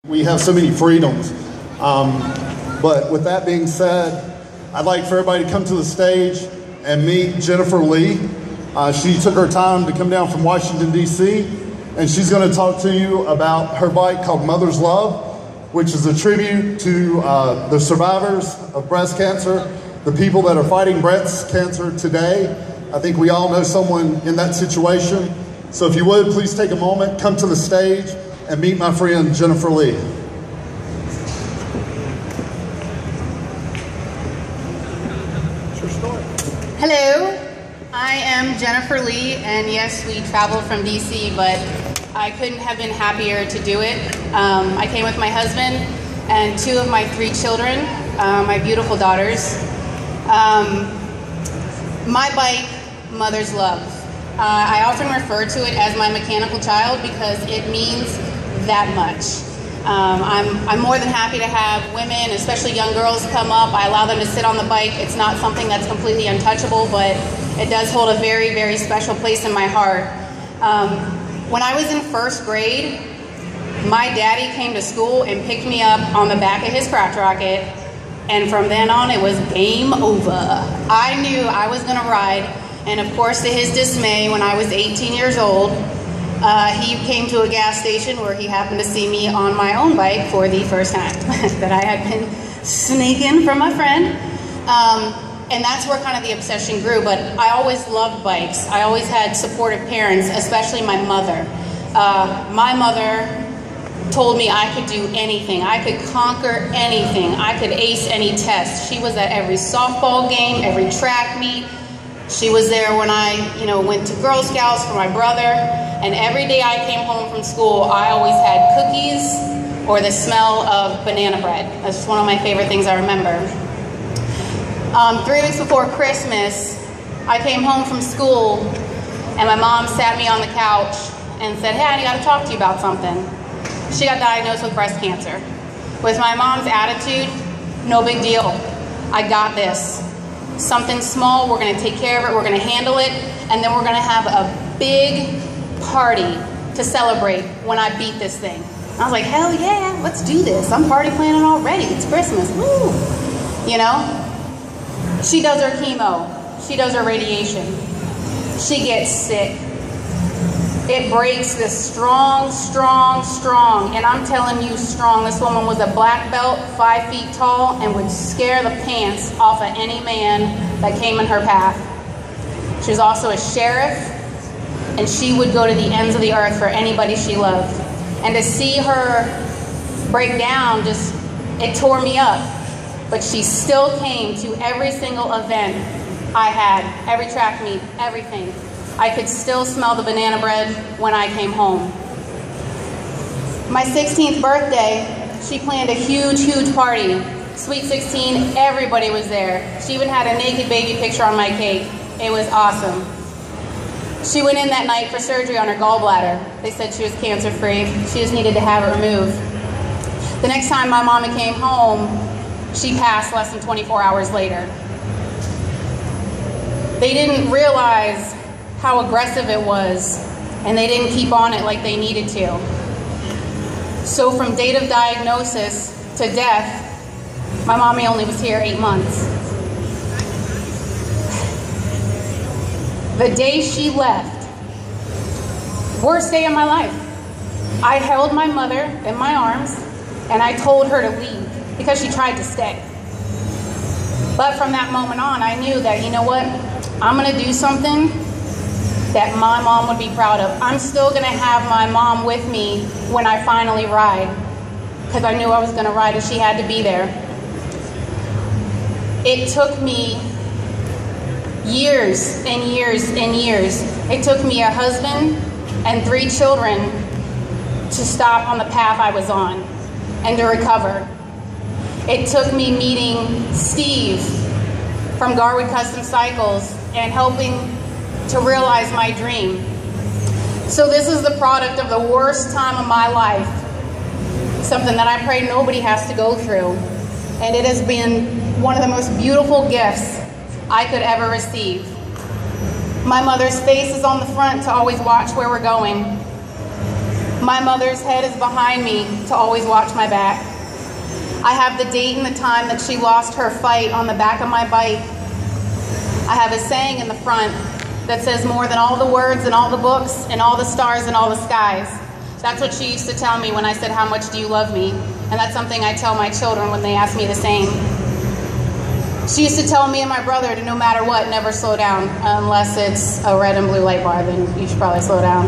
We have so many freedoms. But with that being said, I'd like for everybody to come to the stage and meet Jennifer Lee. She took her time to come down from Washington, D.C., and she's going to talk to you about her bike called Mother's Love, which is a tribute to the survivors of breast cancer, the people that are fighting breast cancer today. I think we all know someone in that situation. So if you would, please take a moment, come to the stage, and meet my friend Jennifer Lee. Hello, I am Jennifer Lee, and yes, we traveled from DC, but I couldn't have been happier to do it. I came with my husband and 2 of my 3 children, my beautiful daughters. My bike, Mother's Love. I often refer to it as my mechanical child because it means that much. I'm more than happy to have women, especially young girls, come up. I allow them to sit on the bike. It's not something that's completely untouchable, but it does hold a very, very special place in my heart. When I was in 1st grade, my daddy came to school and picked me up on the back of his crotch rocket, and from then on it was game over. I knew I was gonna ride, and of course to his dismay, when I was 18 years old, he came to a gas station where he happened to see me on my own bike for the first time that I had been sneaking from my friend. And that's where kind of the obsession grew, but I always loved bikes. I always had supportive parents, especially my mother. My mother told me I could do anything. I could conquer anything. I could ace any test. She was at every softball game, every track meet. She was there when I, went to Girl Scouts for my brother, and every day I came home from school, I always had cookies or the smell of banana bread. That's just one of my favorite things I remember. 3 weeks before Christmas, I came home from school, and my mom sat me on the couch and said, "Hey, I got to talk to you about something." She got diagnosed with breast cancer. With my mom's attitude, no big deal. I got this. Something small, we're gonna take care of it, we're gonna handle it, and then we're gonna have a big party to celebrate when I beat this thing. I was like, hell yeah, let's do this. I'm party planning already, it's Christmas, woo! She does her chemo, she does her radiation, she gets sick. It breaks this strong, and I'm telling you strong. This woman was a black belt, 5 feet tall, and would scare the pants off of any man that came in her path. She was also a sheriff, and she would go to the ends of the earth for anybody she loved. And to see her break down, it tore me up. But she still came to every single event I had, every track meet, everything. I could still smell the banana bread when I came home. My 16th birthday, she planned a huge party. Sweet 16, everybody was there. She even had a naked baby picture on my cake. It was awesome. She went in that night for surgery on her gallbladder. They said she was cancer-free. She just needed to have it removed. The next time my mama came home, she passed less than 24 hours later. They didn't realize how aggressive it was, and they didn't keep on it like they needed to. So from date of diagnosis to death, my mommy only was here 8 months. The day she left, worst day of my life, I held my mother in my arms, and I told her to leave because she tried to stay. But from that moment on, I knew that, you know what, I'm gonna do something that my mom would be proud of. I'm still gonna have my mom with me when I finally ride, because I knew I was gonna ride and she had to be there. It took me years and years and years. It took me a husband and 3 children to stop on the path I was on and to recover. It took me meeting Steve from Garwood Custom Cycles and helping to realize my dream. So this is the product of the worst time of my life, something that I pray nobody has to go through. And it has been one of the most beautiful gifts I could ever receive. My mother's face is on the front to always watch where we're going. My mother's head is behind me to always watch my back. I have the date and the time that she lost her fight on the back of my bike. I have a saying in the front that says, more than all the words and all the books and all the stars and all the skies. That's what she used to tell me when I said, how much do you love me? And that's something I tell my children when they ask me the same. She used to tell me and my brother to, no matter what, never slow down. Unless it's a red and blue light bar, then you should probably slow down.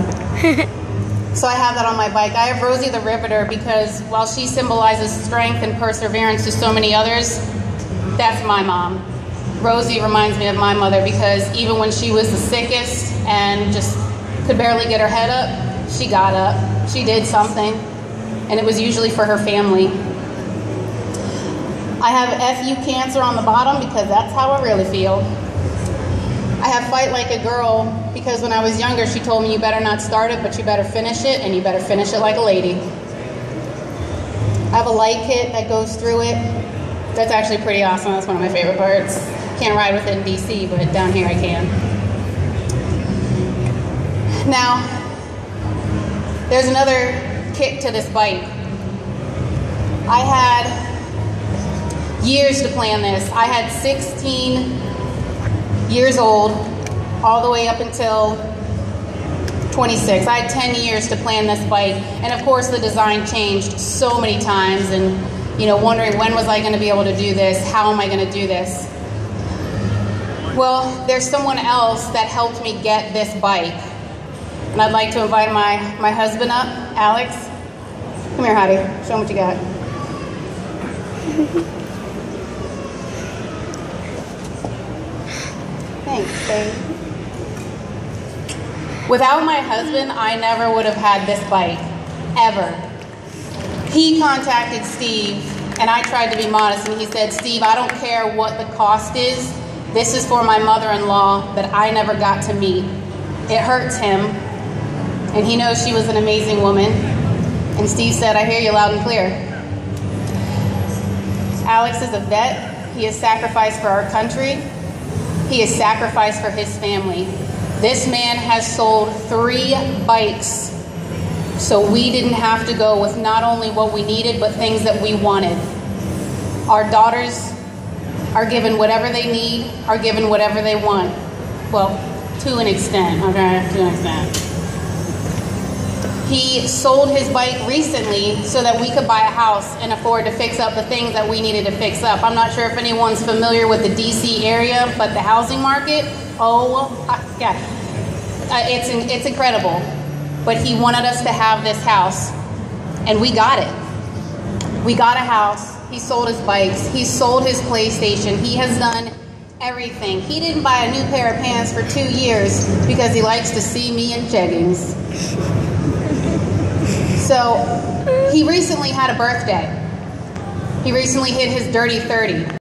So I have that on my bike. I have Rosie the Riveter because while she symbolizes strength and perseverance to so many others, that's my mom. Rosie reminds me of my mother because even when she was the sickest and just could barely get her head up, she got up, she did something, and it was usually for her family. I have FU cancer on the bottom because that's how I really feel. I have Fight Like a Girl because when I was younger, she told me you better not start it, but you better finish it, and you better finish it like a lady. I have a light kit that goes through it. That's actually pretty awesome. That's one of my favorite parts. Can't ride with it in DC, but down here I can. Now, there's another kick to this bike. I had years to plan this. I had 16 years old all the way up until 26. I had 10 years to plan this bike, and of course the design changed so many times, and wondering when was I going to be able to do this, how am I going to do this? Well, there's someone else that helped me get this bike, and I'd like to invite my husband up, Alex. Come here, Hattie, show him what you got. Thanks, babe. Without my husband, I never would have had this bike, ever. He contacted Steve, and I tried to be modest, and he said, Steve, I don't care what the cost is. This is for my mother-in-law that I never got to meet. It hurts him, and he knows she was an amazing woman. And Steve said, I hear you loud and clear. Alex is a vet. He has sacrificed for our country. He has sacrificed for his family. This man has sold 3 bikes, so we didn't have to go with not only what we needed, but things that we wanted. Our daughters are given whatever they need, are given whatever they want. Well, to an extent, okay, to an extent. He sold his bike recently so that we could buy a house and afford to fix up the things that we needed to fix up. I'm not sure if anyone's familiar with the DC area, but the housing market, yeah, it's incredible. But he wanted us to have this house, and we got it. We got a house. He sold his bikes. He sold his PlayStation. He has done everything. He didn't buy a new pair of pants for 2 years because he likes to see me in jeggings. So he recently had a birthday. He recently hit his dirty 30.